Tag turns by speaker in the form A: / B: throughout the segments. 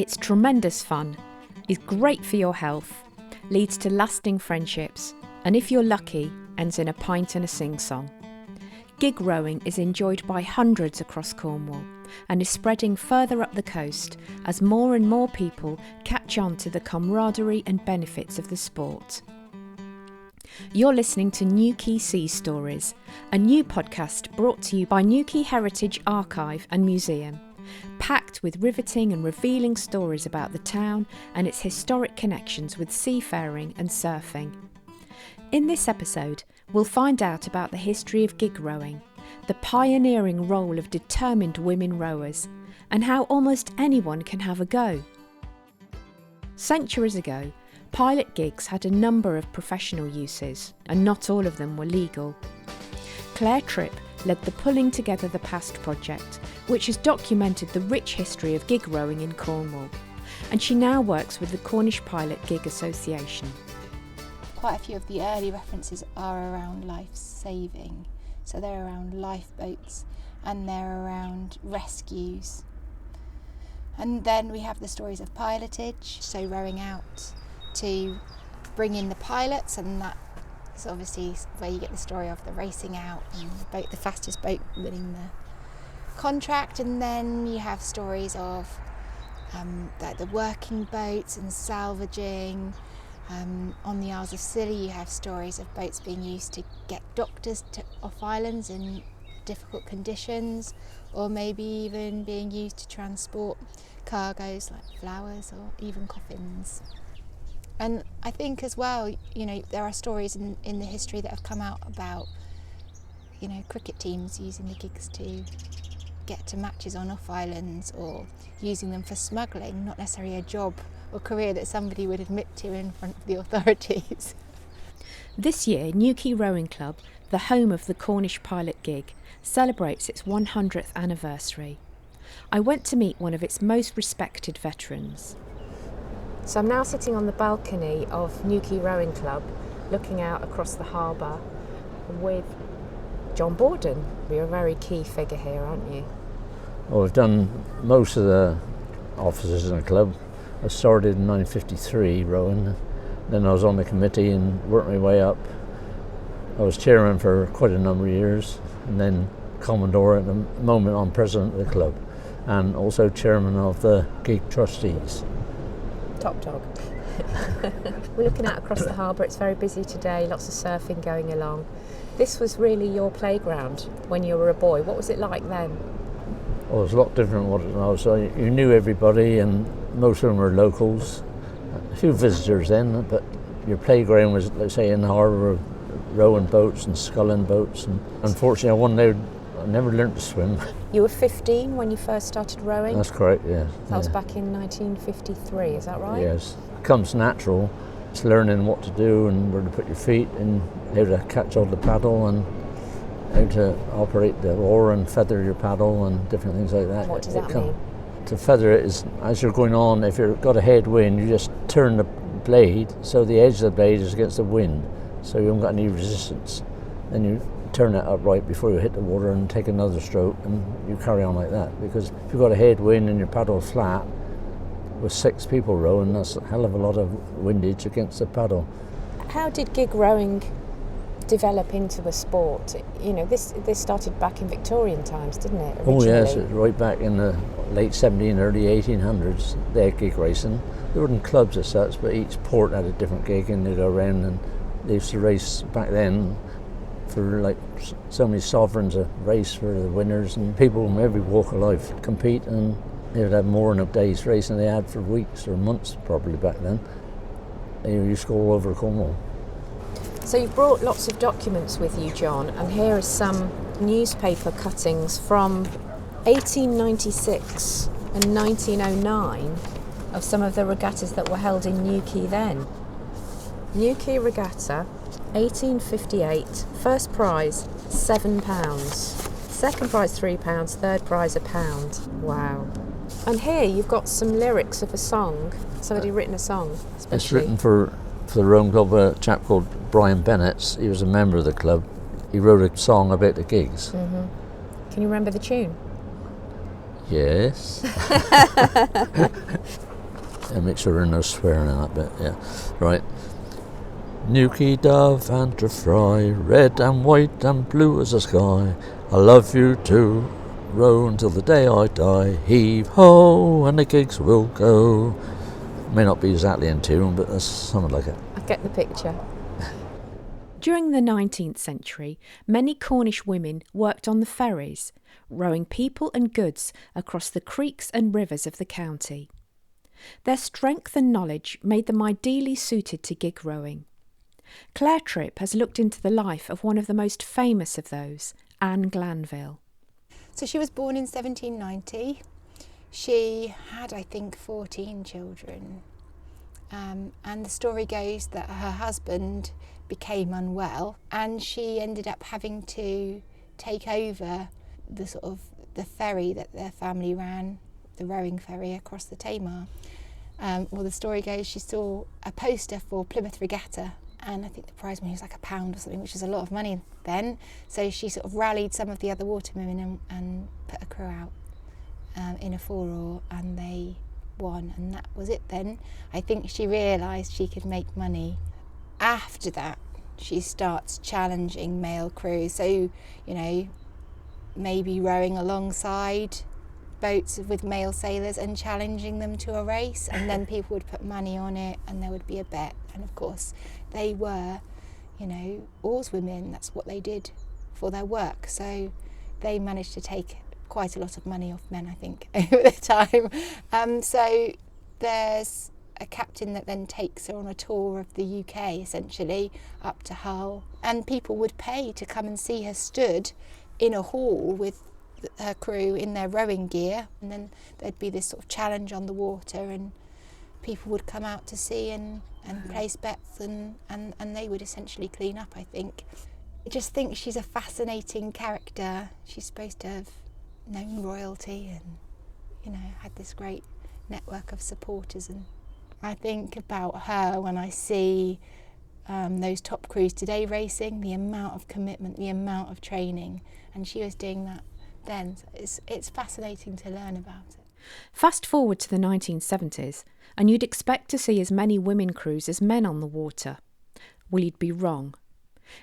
A: It's tremendous fun, is great for your health, leads to lasting friendships, and if you're lucky, ends in a pint and a sing-song. Gig rowing is enjoyed by hundreds across Cornwall and is spreading further up the coast as more and more people catch on to the camaraderie and benefits of the sport. You're listening to Newquay Sea Stories, a new podcast brought to you by Newquay Heritage Archive and Museum, packed with riveting and revealing stories about the town and its historic connections with seafaring and surfing. In this episode, we'll find out about the history of gig rowing, the pioneering role of determined women rowers, and how almost anyone can have a go. Centuries ago, pilot gigs had a number of professional uses, and not all of them were legal. Claire Tripp led the Pulling Together the Past project, which has documented the rich history of gig rowing in Cornwall, and she now works with the Cornish Pilot Gig Association.
B: Quite a few of the early references are around life saving, so they're around lifeboats and they're around rescues. And then we have the stories of pilotage, so rowing out to bring in the pilots, and that's obviously where you get the story of the racing out and the fastest boat winning the contract. And then you have stories of like the working boats and salvaging. On the Isles of Scilly you have stories of boats being used to get doctors off islands in difficult conditions, or maybe even being used to transport cargoes like flowers or even coffins. And I think as well, there are stories in the history that have come out about, cricket teams using the gigs to get to matches on off islands, or using them for smuggling, not necessarily a job or career that somebody would admit to in front of the authorities.
A: This year, Newquay Rowing Club, the home of the Cornish Pilot Gig, celebrates its 100th anniversary. I went to meet one of its most respected veterans. So I'm now sitting on the balcony of Newquay Rowing Club, looking out across the harbour with John Borden. You're a very key figure here, aren't you?
C: Well, I've done most of the offices in the club. I started in 1953 rowing, then I was on the committee and worked my way up. I was chairman for quite a number of years, and then commodore. At the moment I'm president of the club, and also chairman of the gig trustees.
A: Top dog. We're looking out across the harbour. It's very busy today, lots of surfing going along. This was really your playground when you were a boy. What was it like then?
C: Well, it was a lot different than what it is now. So you knew everybody, and most of them were locals. A few visitors then, but your playground was, let's say, in the harbour, rowing boats and sculling boats. And unfortunately, I never learned to swim.
A: You were 15 when you first started rowing?
C: That's correct, yeah.
A: That was back in 1953, is that right?
C: Yes. It comes natural. It's learning what to do and where to put your feet and how to catch on the paddle and how to operate the oar and feather your paddle and different things like that.
A: What does that mean?
C: To feather it is, as you're going on, if you've got a headwind, you just turn the blade so the edge of the blade is against the wind, so you haven't got any resistance. Then you turn it upright before you hit the water and take another stroke, and you carry on like that. Because if you've got a headwind and your paddle flat, with 6 people rowing, that's a hell of a lot of windage against the paddle.
A: How did gig rowing develop into a sport? This started back in Victorian times, didn't it? Originally?
C: Oh yes, it was right back in the late 1700s, early 1800s, they had gig racing. There weren't clubs as such, but each port had a different gig, and they'd go around, and they used to race back then for like so many sovereigns, a race for the winners, and people from every walk of life compete, and they would have more than a day's racing they had for weeks or months probably back then. They used to go all over Cornwall.
A: So you've brought lots of documents with you, John, and here are some newspaper cuttings from 1896 and 1909 of some of the regattas that were held in Newquay then. Newquay Regatta, 1858, first prize £7, second prize £3, third prize £1. Wow. And here you've got some lyrics of a song. Somebody written a song, especially.
C: It's written for the Rowing Club, a chap called Brian Bennett. He was a member of the club. He wrote a song about the gigs.
A: Mm-hmm. Can you remember the tune?
C: Yes. And make sure there's no swearing in that bit, yeah. Right. Newquay dove and to fry, red and white and blue as the sky. I love you too, row until the day I die. Heave ho, and the gigs will go. May not be exactly in tune, but that's something like it.
A: I get the picture. During the 19th century, many Cornish women worked on the ferries, rowing people and goods across the creeks and rivers of the county. Their strength and knowledge made them ideally suited to gig rowing. Claire Tripp has looked into the life of one of the most famous of those, Anne Glanville.
B: So she was born in 1790. She had, I think, 14 children. And the story goes that her husband became unwell and she ended up having to take over the ferry that their family ran, the rowing ferry across the Tamar. Well, the story goes she saw a poster for Plymouth Regatta, and I think the prize money was like £1 or something, which is a lot of money then. So she sort of rallied some of the other watermen and put a crew out in a 4-oar, and they won, and that was it then. I think she realised she could make money. After that, she starts challenging male crews, so, maybe rowing alongside boats with male sailors and challenging them to a race, and then people would put money on it and there would be a bet. And of course they were, oarswomen, that's what they did for their work, so they managed to take quite a lot of money off men, I think, over the time. So there's a captain that then takes her on a tour of the UK, essentially, up to Hull, and people would pay to come and see her stood in a hall with her crew in their rowing gear, and then there'd be this sort of challenge on the water, and people would come out to see and place bets, and they would essentially clean up, I think. I just think she's a fascinating character. She's supposed to have known royalty and, had this great network of supporters, and I think about her when I see those top crews today racing, the amount of commitment, the amount of training, and she was doing that then. So it's fascinating to learn about it.
A: Fast forward to the 1970s, and you'd expect to see as many women crews as men on the water. Well, you'd be wrong.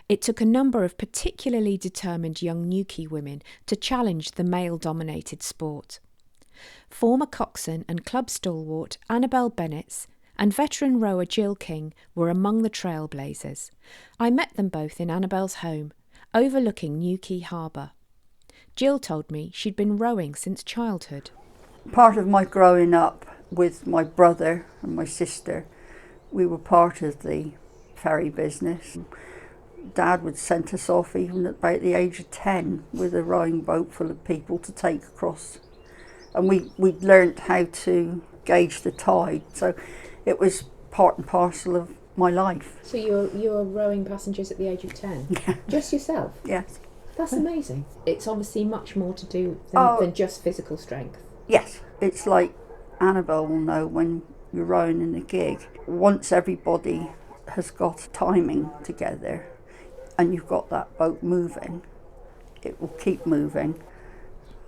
A: It took a number of particularly determined young Newquay women to challenge the male-dominated sport. Former coxswain and club stalwart Annabel Bennetts and veteran rower Jill King were among the trailblazers. I met them both in Annabel's home, overlooking Newquay Harbour. Jill told me she'd been rowing since childhood.
D: Part of my growing up with my brother and my sister, we were part of the ferry business. Dad would send us off even at about the age of 10 with a rowing boat full of people to take across. And we'd learnt how to gauge the tide, so it was part and parcel of my life.
A: So you were rowing passengers at the age of 10?
D: Yeah.
A: Just yourself?
D: Yes.
A: That's amazing. It's obviously much more to do than just physical strength.
D: Yes. It's like Annabel will know when you're rowing in a gig. Once everybody has got timing together and you've got that boat moving, it will keep moving.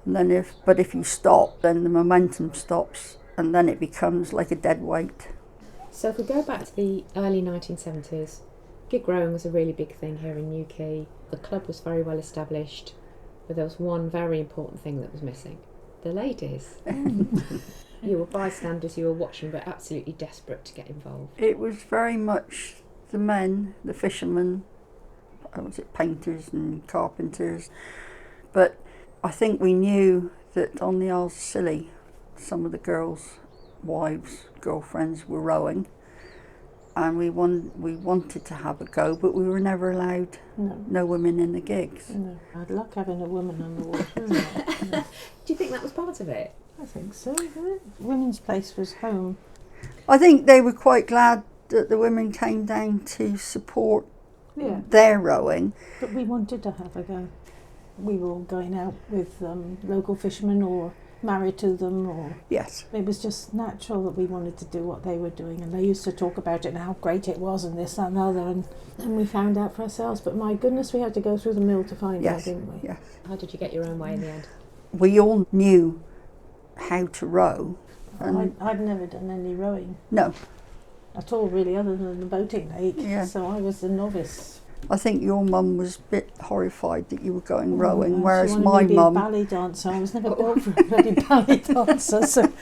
D: And then if you stop, then the momentum stops, and then it becomes like a dead weight.
A: So if we go back to the early 1970s, gig rowing was a really big thing here in Newquay. The club was very well established, but there was one very important thing that was missing: the ladies. You were bystanders, you were watching, but absolutely desperate to get involved.
D: It was very much the men, the fishermen, painters and carpenters. But I think we knew that on the Isles of Scilly, some of the girls' wives, girlfriends were rowing, and we wanted to have a go, but we were never allowed. No women in the gigs.
E: No, I'd like having a woman on the water.
A: Do you think that was part of it?
E: I think so, isn't it? Women's place was home.
D: I think they were quite glad that the women came down to support their rowing.
E: But we wanted to have a go. We were all going out with local fishermen or married to them, or
D: yes,
E: it was just natural that we wanted to do what they were doing, and they used to talk about it and how great it was and this, that and the other, and we found out for ourselves. But my goodness, we had to go through the mill to find out, didn't we?
D: Yes.
A: How did you get your own way in the end?
D: We all knew how to row, And
E: I'd never done any rowing.
D: No.
E: At all, really, other than the boating lake.
D: Yeah.
E: So I was a novice.
D: I think your mum was a bit horrified that you were going rowing,
E: Yeah,
D: whereas
E: she wanted
D: my
E: me to be
D: mum...
E: a ballet dancer. I was never built for a bloody ballet dancer. So.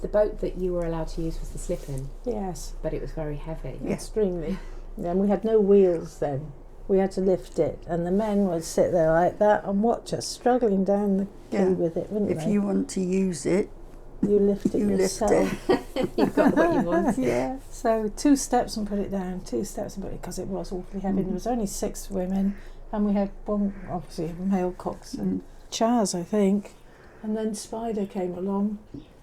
A: The boat that you were allowed to use was the slip-in,
E: Yes.
A: but it was very heavy.
D: Yeah.
E: Extremely. Yeah, and we had no wheels then. We had to lift it, and the men would sit there like that and watch us struggling down the quay with it, wouldn't
D: If
E: they?
D: you want to use it,
E: You lift it
D: you lift
E: yourself.
D: it.
A: You got what you wanted.
E: Yeah. So 2 steps and put it down, 2 steps and put it, because it was awfully heavy. There was only 6 women, and we had one, obviously, a male coxswain, Chaz, I think. And then Spider came along,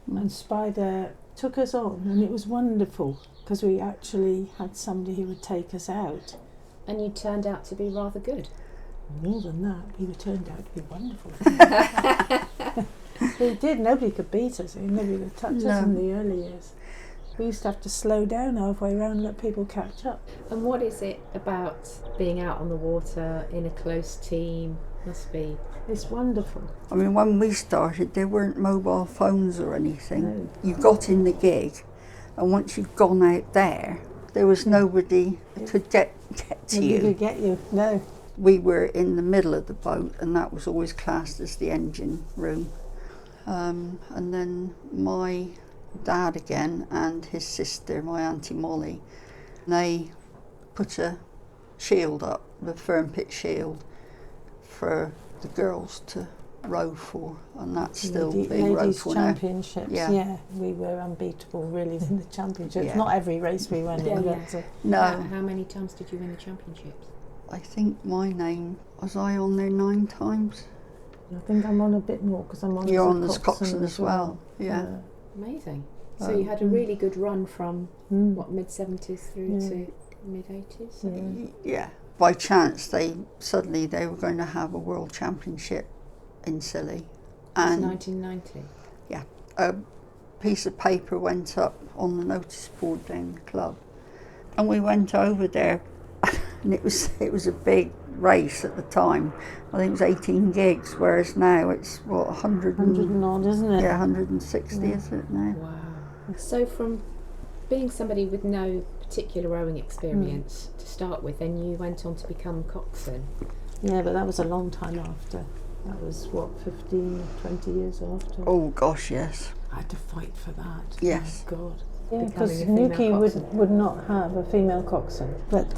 E: and Spider took us on, and it was wonderful, because we actually had somebody who would take us out.
A: And you turned out to be rather good.
E: More than that, we turned out to be wonderful. We did. Nobody could beat us. Nobody could touch us in the early years. We used to have to slow down halfway around and let people catch up.
A: And what is it about being out on the water in a close team? Must be.
E: It's wonderful.
D: I mean, when we started, there weren't mobile phones or anything.
E: No.
D: You got in the gig, and once you'd gone out there was nobody could get to
E: Nobody
D: you.
E: could get you. No.
D: We were in the middle of the boat, and that was always classed as the engine room. And then my dad again and his sister, my Auntie Molly, they put a shield up, the firm pit shield, for the girls to row for, and that's still being rowed
E: Ladies'
D: for now.
E: championships. Yeah, we were unbeatable really in the championships.
D: Yeah.
E: Not every race we went in, but
D: No,
A: How many times did you win the championships?
D: I think my name, was I on there 9 times?
E: I think I'm on a bit more because I'm on.
D: You're
E: as a
D: on the coxswain as well, yeah.
A: Amazing. So you had a really good run from mid-70s through to mid-80s?
D: Yeah. By chance, they were going to have a world championship in Scilly.
A: It was 1990?
D: Yeah. A piece of paper went up on the notice board down the club. And we went over there, and it was a big race at the time. I think it was 18 gigs, whereas now it's, 100
E: and odd, isn't it?
D: Yeah, 160 is it now?
A: Wow. So from being somebody with no particular rowing experience to start with, then you went on to become coxswain.
E: Yeah, but that was a long time after. That was, 15, 20 years after.
D: Oh gosh, yes.
E: I had to fight for that.
D: Yes.
E: My God. Yeah,
A: Becoming
E: because
A: a female
E: Newquay would not have a female coxswain. But,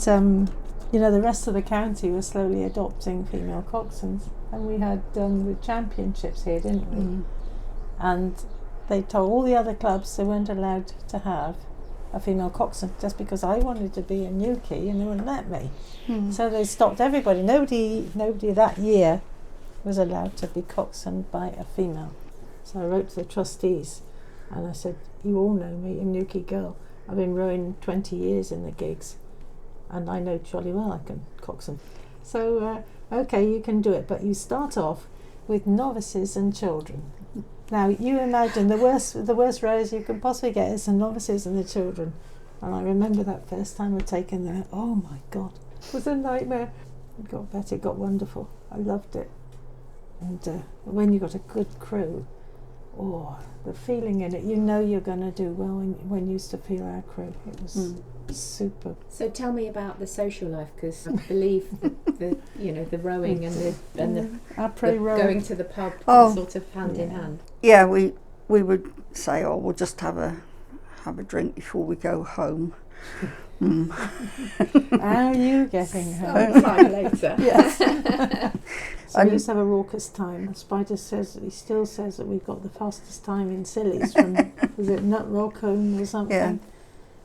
E: the rest of the county was slowly adopting female coxswains. And we had the championships here, didn't we? And they told all the other clubs they weren't allowed to have a female coxswain just because I wanted to be in Newquay and they wouldn't let me. So they stopped everybody. Nobody that year was allowed to be coxswained by a female. So I wrote to the trustees and I said, you all know me, a Newquay girl. I've been rowing 20 years in the gigs and I know jolly well I can coxswain. So, okay, you can do it, but you start off with novices and children. Now, you imagine the worst rowers you can possibly get is the novices and the children. And I remember that first time I'd taken that, oh my God, it was a nightmare. It got better, it got wonderful. I loved it. And when you got a good crew, the feeling in it, you're going to do well when you used to feel our crew. It was super.
A: So tell me about the social life, because I believe the rowing and the going to the pub sort of hand in hand.
D: Yeah, we would say, we'll just have a drink before we go home.
E: How are you getting home?
A: Sometime later.
E: Yes. So we used to have a raucous time. Spider he still says that we've got the fastest time in Sillies from, was it Nut Rock home or something?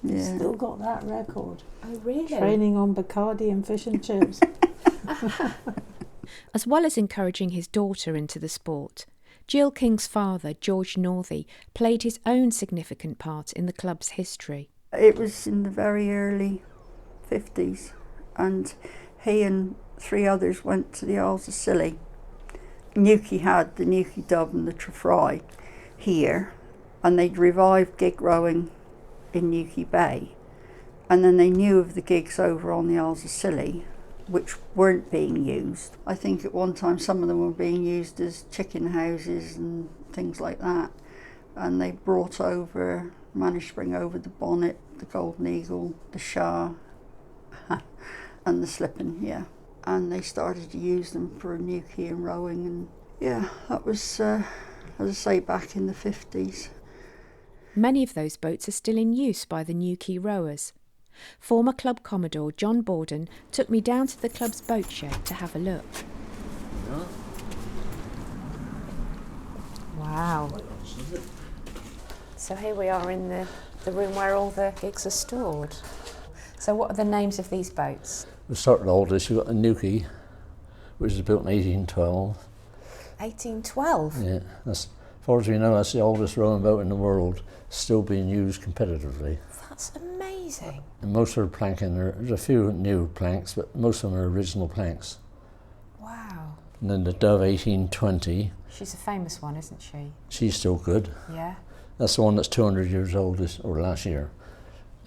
D: Yeah.
E: Still got that record.
A: Oh, really?
E: Training on Bacardi and fish and chips.
A: As well as encouraging his daughter into the sport, Jill King's father, George Northey, played his own significant part in the club's history.
D: It was in the very early 50s, and he and 3 others went to the Isles of Scilly. Newquay had the Newquay Dub and the Trefry here, and they'd revived gig rowing in Newquay Bay, and then they knew of the gigs over on the Isles of Scilly, which weren't being used. I think at one time some of them were being used as chicken houses and things like that, and they managed to bring over the bonnet, the golden eagle, the Shah, and the slipping, yeah. And they started to use them for Newquay and rowing, and yeah, that was, as I say, back in the 50s.
A: Many of those boats are still in use by the Newquay rowers. Former club commodore John Borden took me down to the club's boat shed to have a look. Wow. So here we are in the room where all the gigs are stored. So what are the names of these boats?
C: We started oldest, you've got the Newquay, which was built in 1812.
A: 1812?
C: Yeah, as far as we know, that's the oldest rowing boat in the world, still being used competitively.
A: That's amazing.
C: And most of the planking, there's a few new planks, but most of them are original planks.
A: Wow.
C: And then the Dove 1820.
A: She's a famous one, isn't she?
C: She's still good.
A: Yeah.
C: That's the one that's 200 years old or last year.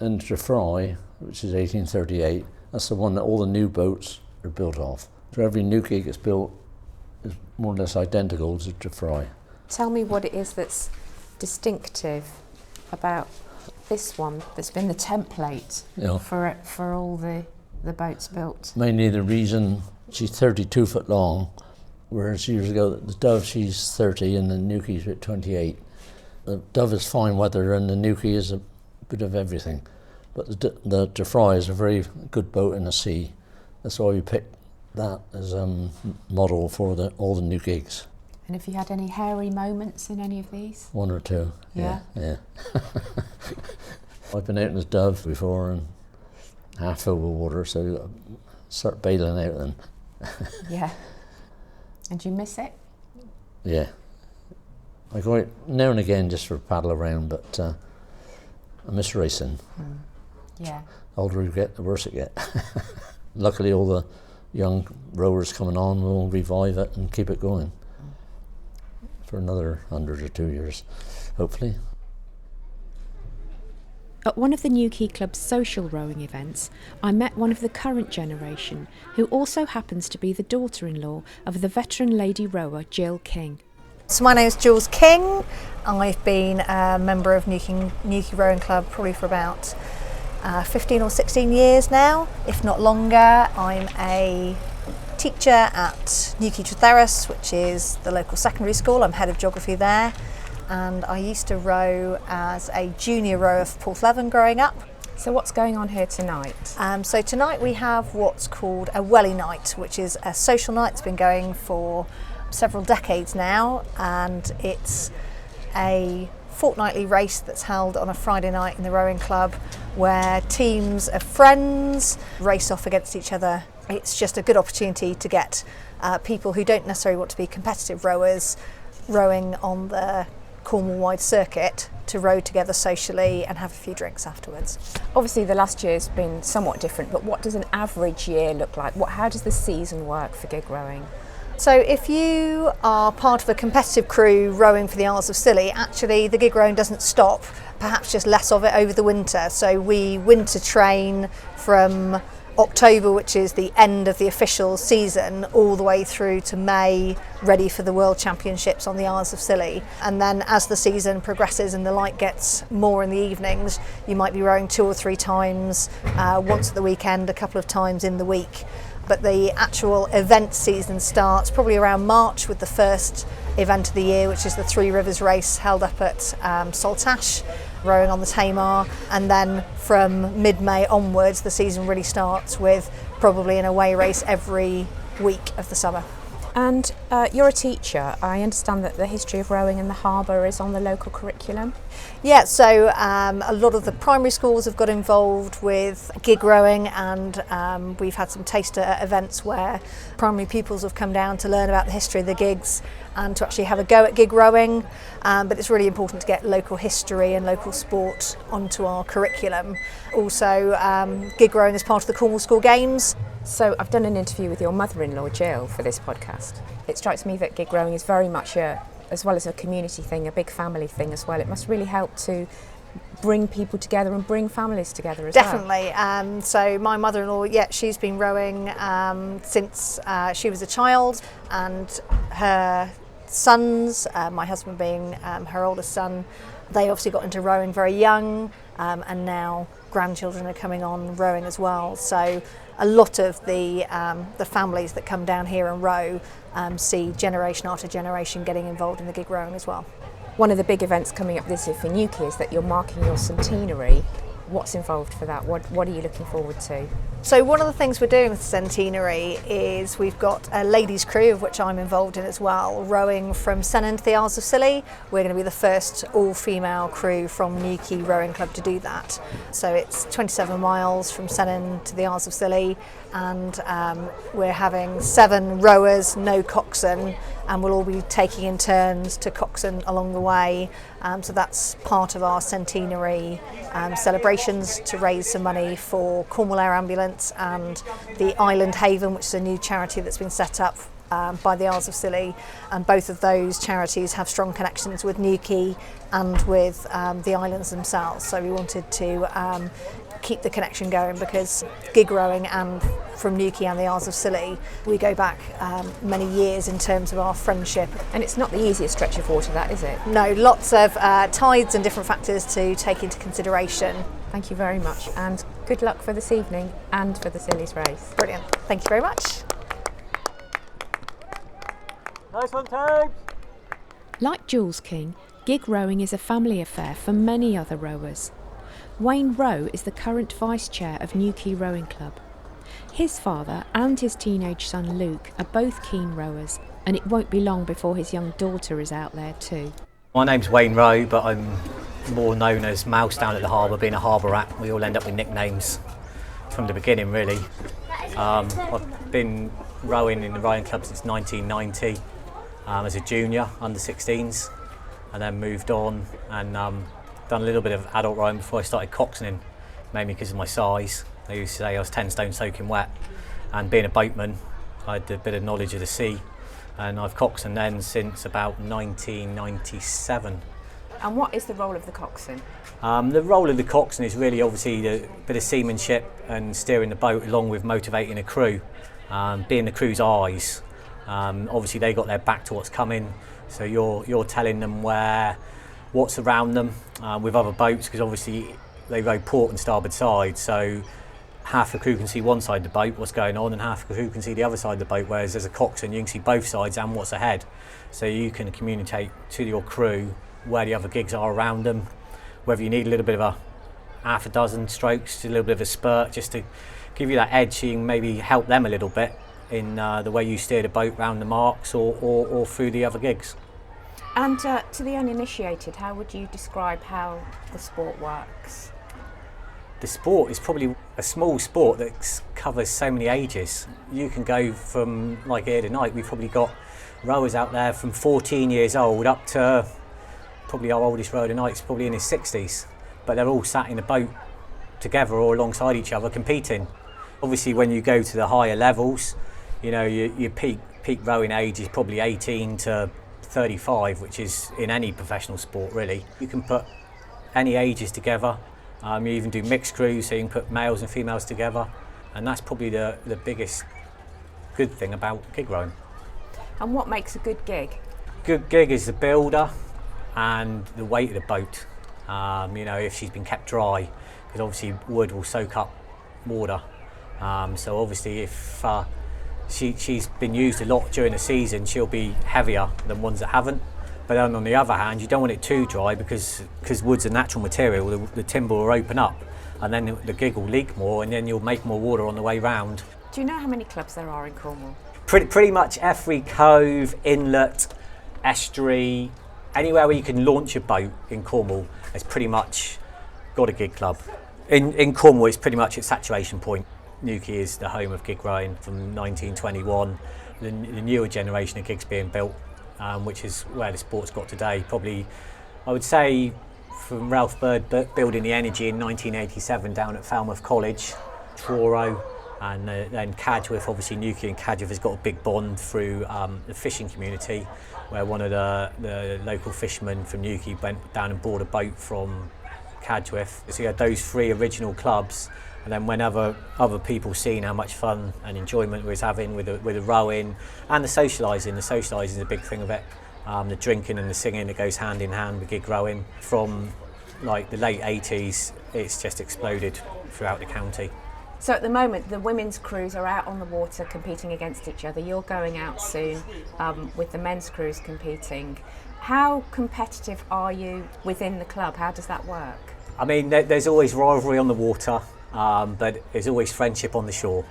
C: And the Fry, which is 1838, that's the one that all the new boats are built off. So every Newquay gets built is more or less identical to the Fry.
A: Tell me what it is that's distinctive about this one that's been the template for all the boats built.
C: Mainly the reason she's 32 foot long, whereas years ago the Dove she's 30 and the Newquay's at 28. The Dove is fine weather and the Newquay is a bit of everything. But the Fry is a very good boat in the sea. That's why we picked that as a model for all the new gigs.
A: And have you had any hairy moments in any of these?
C: One or two.
A: Yeah.
C: I've been out in the Dove before and half full of water, so you start bailing out then.
A: Yeah. And do you miss it?
C: Yeah. I go out now and again just for a paddle around, but I miss racing.
A: Yeah.
C: The older you get, the worse it gets. Luckily, all the young rowers coming on will revive it and keep it going for another 100 or 2 years, hopefully.
A: At one of the Newquay Club's social rowing events, I met one of the current generation, who also happens to be the daughter-in-law of the veteran lady rower Jill King.
F: So my name is Jules King. I've been a member of Newquay Rowing Club probably for about 15 or 16 years now, if not longer. I'm a teacher at Newquay Tretheris, which is the local secondary school. I'm head of geography there, and I used to row as a junior rower for Porthleven growing up.
A: So what's going on here tonight?
F: So tonight we have what's called a welly night, which is a social night that's been going for several decades now, and it's a fortnightly race that's held on a Friday night in the rowing club where teams of friends race off against each other. It's just a good opportunity to get people who don't necessarily want to be competitive rowers rowing on the Cornwall-wide circuit to row together socially and have a few drinks afterwards.
A: Obviously the last year's been somewhat different, but what does an average year look like? How does the season work for gig rowing?
F: So if you are part of a competitive crew rowing for the Isles of Scilly, actually the gig rowing doesn't stop, perhaps just less of it over the winter. So we winter train from October, which is the end of the official season, all the way through to May, ready for the World Championships on the Isles of Scilly. And then as the season progresses and the light gets more in the evenings, you might be rowing 2 or 3 times, once at the weekend, a couple of times in the week. But the actual event season starts probably around March with the first event of the year, which is the Three Rivers race held up at Saltash, rowing on the Tamar, and then from mid-May onwards the season really starts with probably an away race every week of the summer.
A: And you're a teacher. I understand that the history of rowing in the harbour is on the local curriculum.
F: Yeah, so a lot of the primary schools have got involved with gig rowing, and we've had some taster events where primary pupils have come down to learn about the history of the gigs and to actually have a go at gig rowing. But it's really important to get local history and local sport onto our curriculum. Also, gig rowing is part of the Cornwall School Games.
A: So I've done an interview with your mother-in-law Jill for this podcast. It strikes me that gig rowing is very much as well as a community thing, a big family thing as well. It must really help to bring people together and bring families together as well.
F: Definitely. So my mother-in-law, she's been rowing since she was a child, and her sons, my husband being her oldest son. They obviously got into rowing very young, and now grandchildren are coming on rowing as well. So a lot of the families that come down here and row see generation after generation getting involved in the gig rowing as well.
A: One of the big events coming up this year for Newquay is that you're marking your centenary. What's involved for that? What are you looking forward to?
F: So one of the things we're doing with the centenary is we've got a ladies crew, of which I'm involved in as well, rowing from Sennin to the Isles of Scilly. We're going to be the first all-female crew from Newquay Rowing Club to do that. So it's 27 miles from Sennin to the Isles of Scilly, and we're having 7 rowers, no coxswain, and we'll all be taking in turns to coxswain along the way. So that's part of our centenary celebrations to raise some money for Cornwall Air Ambulance and the Island Haven, which is a new charity that's been set up by the Isles of Scilly, and both of those charities have strong connections with Newquay and with the islands themselves. So we wanted to keep the connection going, because gig rowing and from Newquay and the Isles of Scilly, we go back many years in terms of our friendship.
A: And it's not the easiest stretch of water, that, is it?
F: No, lots of tides and different factors to take into consideration.
A: Thank you very much, and good luck for this evening and for the Scilly's race.
F: Brilliant. Thank you very much.
G: Nice one, Tabes.
A: Like Jules King, gig rowing is a family affair for many other rowers. Wayne Rowe is the current vice chair of Newquay Rowing Club. His father and his teenage son Luke are both keen rowers, and it won't be long before his young daughter is out there too.
G: My name's Wayne Rowe, but I'm more known as Mouse down at the harbour, being a harbour rat. We all end up with nicknames from the beginning, really. I've been rowing in the rowing club since 1990 as a junior, under 16s, and then moved on and done a little bit of adult rowing before I started coxswaining, mainly because of my size. They used to say I was 10 stone soaking wet, and being a boatman, I had a bit of knowledge of the sea, and I've coxswained then since about 1997.
A: And what is the role of the coxswain?
G: The role of the coxswain is really obviously a bit of seamanship and steering the boat along with motivating a crew, being the crew's eyes. Obviously they got their back to what's coming, so you're telling them what's around them with other boats, because obviously they row port and starboard side, so half the crew can see one side of the boat, what's going on, and half the crew can see the other side of the boat, whereas as a coxswain you can see both sides and what's ahead, so you can communicate to your crew where the other gigs are around them, whether you need a little bit of a half a dozen strokes, a little bit of a spurt, just to give you that edge, so you can maybe help them a little bit in the way you steer the boat round the marks or through the other gigs.
A: And to the uninitiated, how would you describe how the sport works?
G: The sport is probably a small sport that covers so many ages. You can go from, like here tonight, we've probably got rowers out there from 14 years old up to probably our oldest rower tonight is probably in his 60s, but they're all sat in a boat together or alongside each other competing. Obviously when you go to the higher levels, you know, your peak rowing age is probably 18 to 35, which is in any professional sport really. You can put any ages together. You even do mixed crews, so you can put males and females together, and that's probably the biggest good thing about gig rowing.
A: And what makes a good gig?
G: Good gig is the builder and the weight of the boat. You know, if she's been kept dry, because obviously wood will soak up water. So obviously if she's been used a lot during the season, she'll be heavier than ones that haven't. But then on the other hand, you don't want it too dry, because wood's a natural material, the timber will open up and then the gig will leak more, and then you'll make more water on the way round.
A: Do you know how many clubs there are in Cornwall?
G: Pretty much every cove, inlet, estuary, anywhere where you can launch a boat in Cornwall has pretty much got a gig club. In Cornwall it's pretty much its saturation point. Newquay is the home of gig rowing from 1921. The newer generation of gigs being built, which is where the sport's got today. Probably, I would say, from Ralph Bird building the Energy in 1987 down at Falmouth College, Rowe, and then Cadgwith. Obviously Newquay and Cadgwith has got a big bond through the fishing community, where one of the local fishermen from Newquay went down and bought a boat from Cadgwith. So you had those 3 original clubs, and then whenever other people seen how much fun and enjoyment we was having with the rowing and the socialising is a big thing of it. the drinking and the singing that goes hand in hand with gig rowing. From like the late 80s, it's just exploded throughout the county.
A: So at the moment, the women's crews are out on the water competing against each other. You're going out soon with the men's crews competing. How competitive are you within the club? How does that work?
G: I mean, there's always rivalry on the water, but there's always friendship on the shore.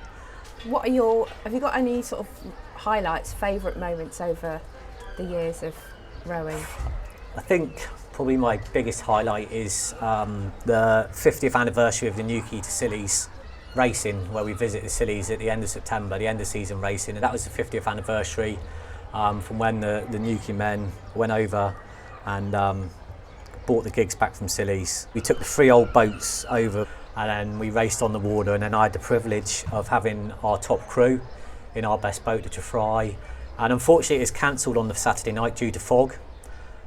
A: Have you got any sort of highlights, favourite moments over the years of rowing?
G: I think probably my biggest highlight is the 50th anniversary of the Newquay to Scillies racing, where we visit the Scillies at the end of September, the end of season racing, and that was the 50th anniversary from when the Newquay men went over and brought the gigs back from Scillies. We took the 3 old boats over and then we raced on the water, and then I had the privilege of having our top crew in our best boat, the Fry, and unfortunately it was cancelled on the Saturday night due to fog,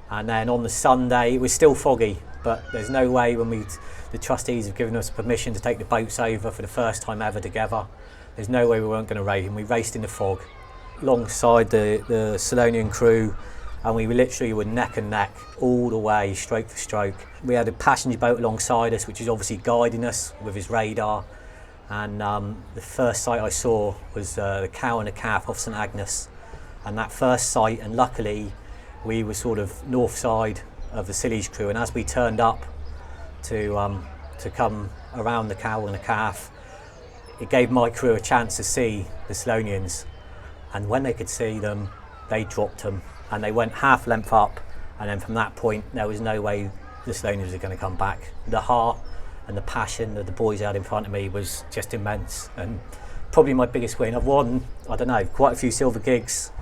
G: and then on the Sunday it was still foggy, but there's no way when the trustees have given us permission to take the boats over for the first time ever together, there's no way we weren't going to race, and we raced in the fog alongside the Solonian crew, and we literally were neck and neck all the way, stroke for stroke. We had a passenger boat alongside us, which is obviously guiding us with his radar, and the first sight I saw was the cow and the calf off St Agnes, and that first sight, and luckily we were sort of north side of the Scillies crew, and as we turned up to come around the cow and the calf, it gave my crew a chance to see the Solonians, and when they could see them, they dropped them, and they went half length up, and then from that point there was no way the Solonians were going to come back. The heart and the passion that the boys had in front of me was just immense, and probably my biggest win. I've won, I don't know, quite a few silver gigs,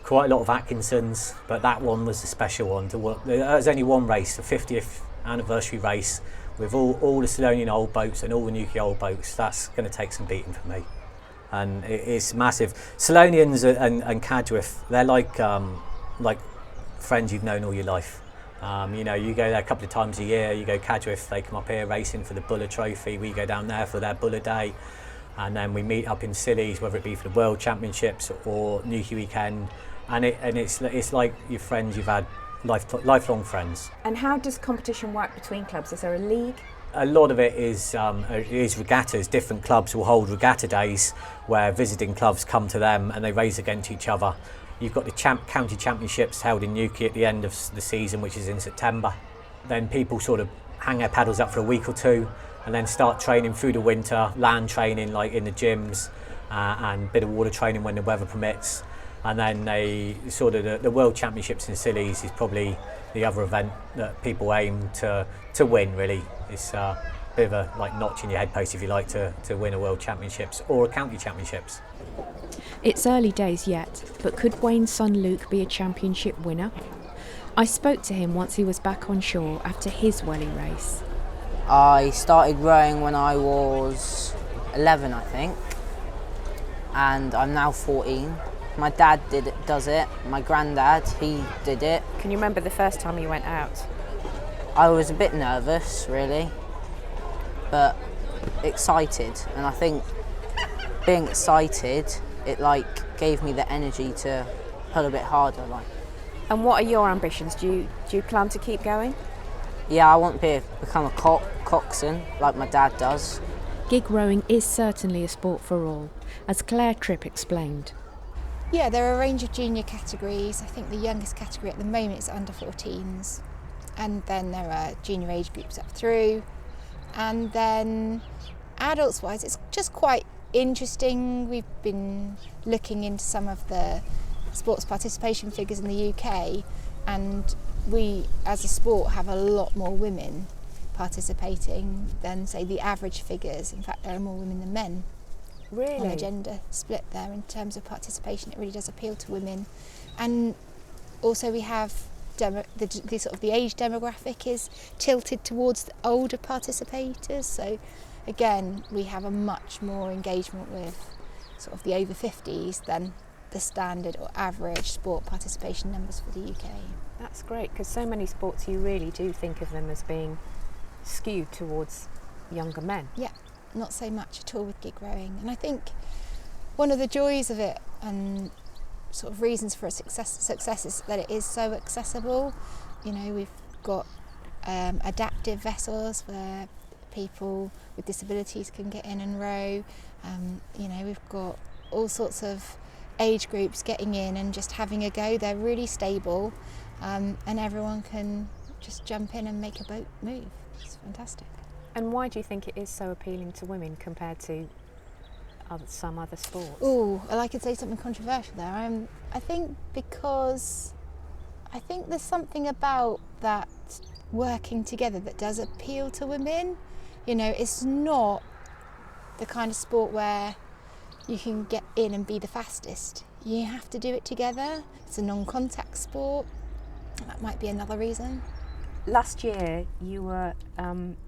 G: quite a lot of Atkinsons, but that one was a special one. There was only one race, the 50th anniversary race, with all the Solonian old boats and all the Newquay old boats. That's going to take some beating for me, and it's massive. Solonians and Cadgwith, they're like friends you've known all your life. You know, you go there a couple of times a year. You go Cadgwith, they come up here racing for the Buller Trophy. We go down there for their Buller Day, and then we meet up in Scillies, whether it be for the World Championships or Newquay Weekend. And it's like your friends you've had, lifelong friends.
A: And how does competition work between clubs? Is there a league?
G: A lot of it is regattas. Different clubs will hold regatta days where visiting clubs come to them and they race against each other. You've got the county championships held in Newquay at the end of the season, which is in September. Then people sort of hang their paddles up for a week or two and then start training through the winter, land training like in the gyms, and a bit of water training when the weather permits. And then the World Championships in Scillies is probably the other event that people aim to win, really. It's a bit of a notch in your headpost, if you like, to win a World Championships or a county championships.
A: It's early days yet, but could Wayne's son Luke be a championship winner? I spoke to him once he was back on shore after his welly race.
H: I started rowing when I was 11, I think, and I'm now 14. My dad does it, my granddad, he did it.
A: Can you remember the first time you went out?
H: I was a bit nervous, really, but excited, and I think being excited, it gave me the energy to pull a bit harder.
A: And what are your ambitions? Do you plan to keep going?
H: Yeah, I want to become a coxswain, like my dad does.
A: Gig rowing is certainly a sport for all, as Claire Tripp explained.
B: Yeah, there are a range of junior categories. I think the youngest category at the moment is under 14s. And then there are junior age groups up through. And then adults-wise, it's just quite interesting. We've been looking into some of the sports participation figures in the UK, and we, as a sport, have a lot more women participating than, say, the average figures. In fact, there are more women than men.
A: Really?
B: On a gender split there in terms of participation. It really does appeal to women. And also we have the sort of the age demographic is tilted towards the older participators. So again, we have a much more engagement with sort of the over 50s than the standard or average sport participation numbers for the UK.
A: That's great, because so many sports you really do think of them as being skewed towards younger men.
B: Yeah. Not so much at all with gig rowing, and I think one of the joys of it, and sort of reasons for success is that it is so accessible. You know, we've got adaptive vessels where people with disabilities can get in and row. You know, we've got all sorts of age groups getting in and just having a go. They're really stable, and everyone can just jump in and make a boat move. It's fantastic.
A: And why do you think it is so appealing to women compared to some other sports?
B: Oh, well, I could say something controversial there. I think because I think there's something about that working together that does appeal to women. You know, it's not the kind of sport where you can get in and be the fastest. You have to do it together. It's a non-contact sport. That might be another reason.
A: Last year you were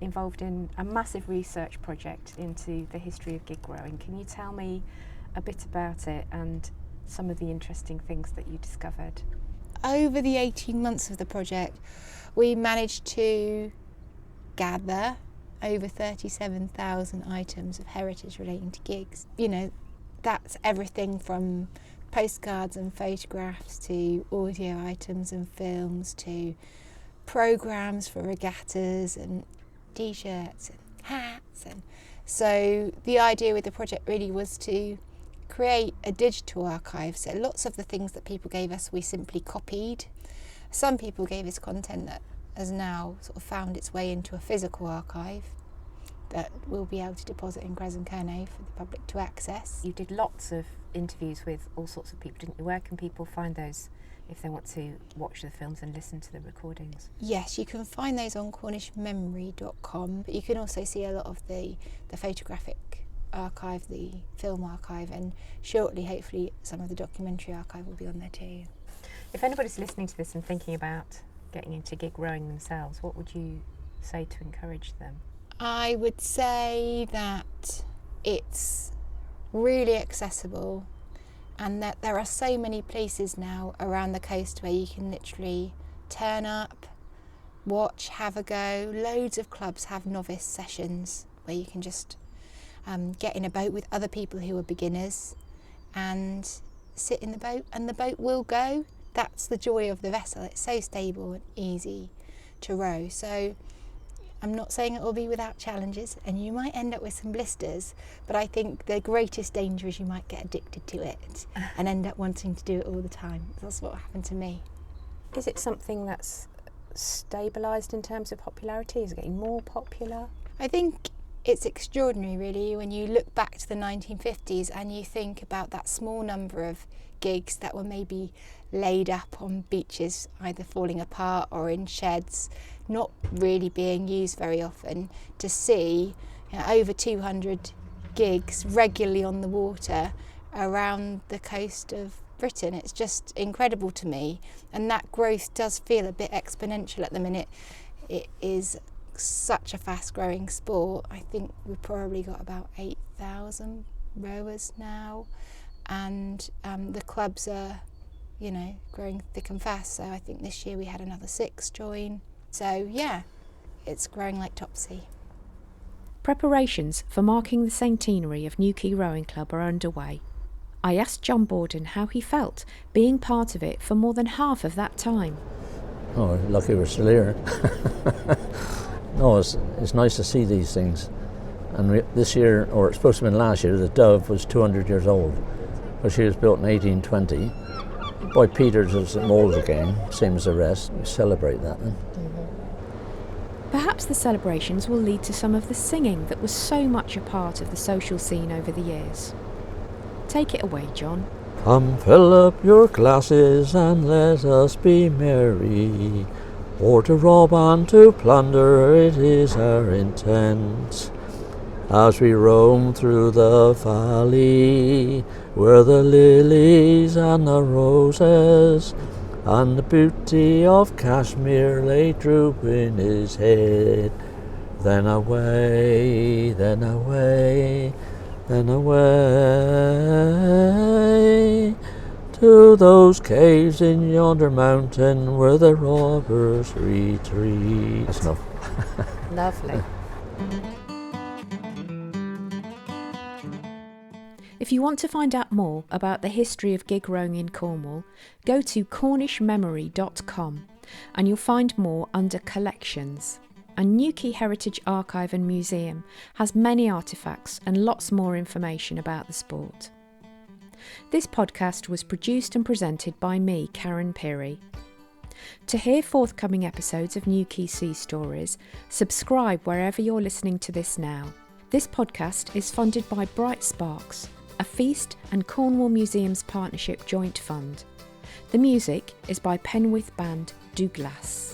A: involved in a massive research project into the history of gig rowing. Can you tell me a bit about it and some of the interesting things that you discovered?
B: Over the 18 months of the project, we managed to gather over 37,000 items of heritage relating to gigs. You know, that's everything from postcards and photographs to audio items and films to programmes for regattas and t-shirts and hats. And so the idea with the project really was to create a digital archive. So lots of the things that people gave us we simply copied. Some people gave us content that has now sort of found its way into a physical archive that we'll be able to deposit in Crescent-Kernow for the public to access.
A: You did lots of interviews with all sorts of people, didn't you? Where can people find those if they want to watch the films and listen to the recordings?
B: Yes, you can find those on cornishmemory.com, but you can also see a lot of the photographic archive, the film archive, and shortly, hopefully, some of the documentary archive will be on there too.
A: If anybody's listening to this and thinking about getting into gig rowing themselves, what would you say to encourage them?
B: I would say that it's really accessible and that there are so many places now around the coast where you can literally turn up, watch, have a go. Loads of clubs have novice sessions where you can just get in a boat with other people who are beginners and sit in the boat and the boat will go. That's the joy of the vessel. It's so stable and easy to row. So I'm not saying it will be without challenges and you might end up with some blisters, but I think the greatest danger is you might get addicted to it and end up wanting to do it all the time. That's what happened to me.
A: Is it something that's stabilised in terms of popularity? Is it getting more popular?
B: I think it's extraordinary really when you look back to the 1950s and you think about that small number of gigs that were maybe laid up on beaches, either falling apart or in sheds, not really being used very often, to see over 200 gigs regularly on the water around the coast of Britain. It's just incredible to me, and that growth does feel a bit exponential at the minute. It is such a fast growing sport. I think we've probably got about 8,000 rowers now, and the clubs are, you know, growing thick and fast. So I think this year we had another 6 join. So yeah, it's growing like Topsy.
A: Preparations for marking the centenary of Newquay Rowing Club are underway. I asked John Borden how he felt being part of it for more than half of that time.
C: Oh, lucky we're still here. No, it's nice to see these things. And this year, or it's supposed to have been last year, the Dove was 200 years old. But she was built in 1820. Boy Peters is at Moles again, same as the rest. We celebrate that then.
A: Perhaps the celebrations will lead to some of the singing that was so much a part of the social scene over the years. Take it away, John.
C: Come fill up your glasses and let us be merry. For to rob and to plunder it is our intent. As we roam through the valley, where the lilies and the roses and the beauty of Kashmir lay drooping his head, then away, then away, then away, to those caves in yonder mountain where the robbers retreat. That's enough.
A: Lovely. If you want to find out more about the history of gig rowing in Cornwall, go to cornishmemory.com and you'll find more under Collections. And Newquay Heritage Archive and Museum has many artefacts and lots more information about the sport. This podcast was produced and presented by me, Karen Pirie. To hear forthcoming episodes of Newquay Sea Stories, subscribe wherever you're listening to this now. This podcast is funded by Bright Sparks, a Feast and Cornwall Museums Partnership joint fund. The music is by Penwith band Douglas.